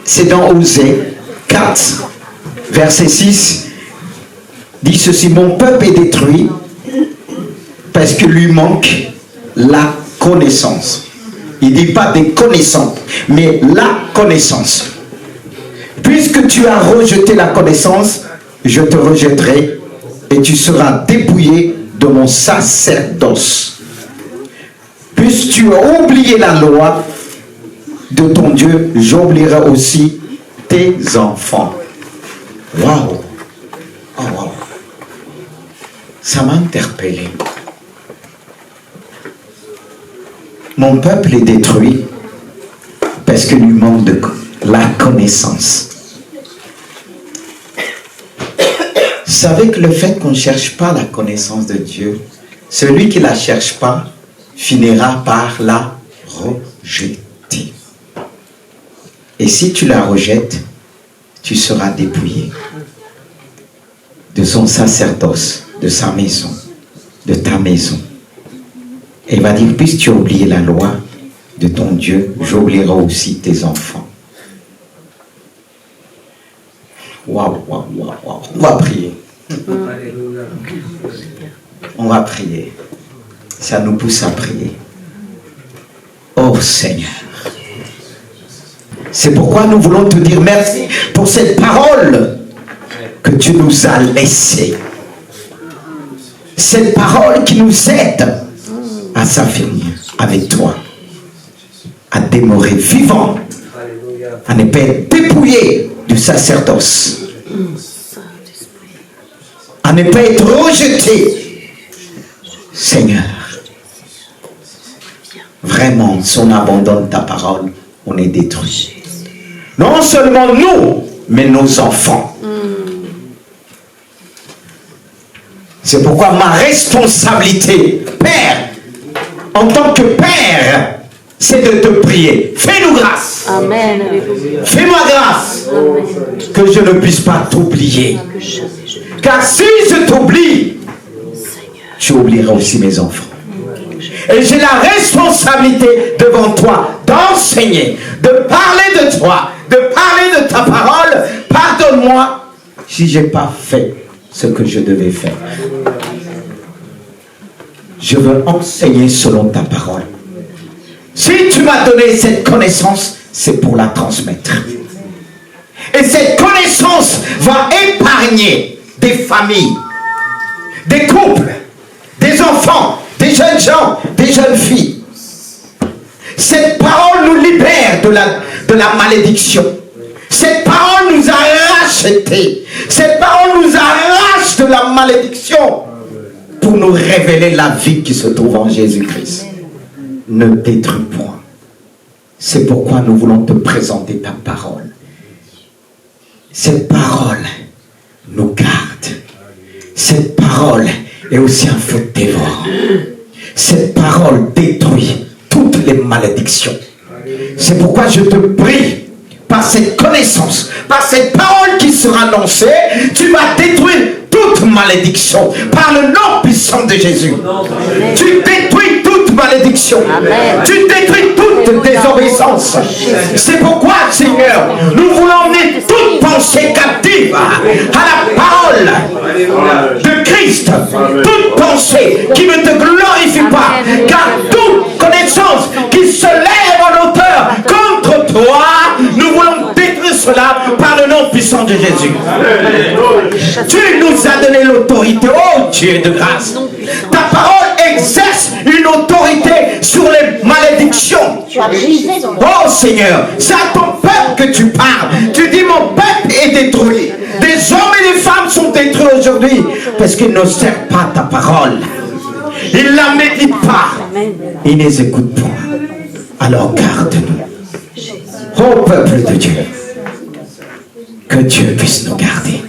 c'est dans Osée 4, verset 6, dit ceci: mon peuple est détruit parce que lui manque la connaissance. Il ne dit pas des connaissances, mais la connaissance. Puisque tu as rejeté la connaissance, je te rejetterai et tu seras dépouillé de mon sacerdoce. Puisque tu as oublié la loi de ton Dieu, j'oublierai aussi tes enfants. Waouh! Oh, wow. Ça m'a interpellé. Mon peuple est détruit parce qu'il lui manque de la connaissance. Vous savez que le fait qu'on ne cherche pas la connaissance de Dieu, celui qui ne la cherche pas finira par la rejeter. Et si tu la rejettes, tu seras dépouillé de son sacerdoce, de sa maison, de ta maison. Et il va dire, puisque tu as oublié la loi de ton Dieu, j'oublierai aussi tes enfants. Waouh, waouh, waouh, waouh. On va prier. On va prier. Ça nous pousse à prier. Oh Seigneur. C'est pourquoi nous voulons te dire merci pour cette parole que tu nous as laissée. Cette parole qui nous aide à s'affirmer avec toi, à demeurer vivant, à ne pas être dépouillé du sacerdoce, à ne pas être rejeté. Seigneur, vraiment, si on abandonne ta parole, on est détruit. Non seulement nous, mais nos enfants. C'est pourquoi ma responsabilité, Père, en tant que Père, c'est de te prier. Fais-nous grâce. Amen. Fais-moi grâce. Amen. Que je ne puisse pas t'oublier. Car si je t'oublie, tu oublieras aussi mes enfants. Et j'ai la responsabilité devant toi d'enseigner, de parler de toi, de parler de ta parole. Pardonne-moi si je n'ai pas fait ce que je devais faire. Je veux enseigner selon ta parole. Si tu m'as donné cette connaissance, c'est pour la transmettre. Et cette connaissance va épargner des familles, des couples, des enfants, des jeunes gens, des jeunes filles. Cette parole nous libère de la malédiction. Cette parole nous arrache. Cette parole nous arrache de la malédiction pour nous révéler la vie qui se trouve en Jésus-Christ. Ne détruis point. C'est pourquoi nous voulons te présenter ta parole. Cette parole nous garde. Cette parole est aussi un feu dévorant. Cette parole détruit toutes les malédictions. C'est pourquoi je te prie, par cette connaissance, par cette parole qui sera annoncée, tu vas détruire toute malédiction par le nom puissant de Jésus. Tu détruis toute malédiction. Amen. Tu détruis toute désobéissance. C'est pourquoi, Seigneur, nous voulons emmener toute pensée captive à la parole de Christ. Toute pensée qui ne te glorifie pas, car toute connaissance qui se lève en hauteur contre toi, nous voulons détruire cela par le nom puissant de Jésus. Tu nous as donné l'autorité, oh Dieu de grâce. Ta parole exerce une autorité sur les malédictions. Oh Seigneur, c'est à ton peuple que tu parles. Tu dis mon peuple est détruit. Des hommes et des femmes sont détruits aujourd'hui parce qu'ils ne servent pas ta parole. Ils ne la méditent pas. Ils ne les écoutent pas. Alors garde-nous. Oh peuple de Dieu, que Dieu puisse nous garder.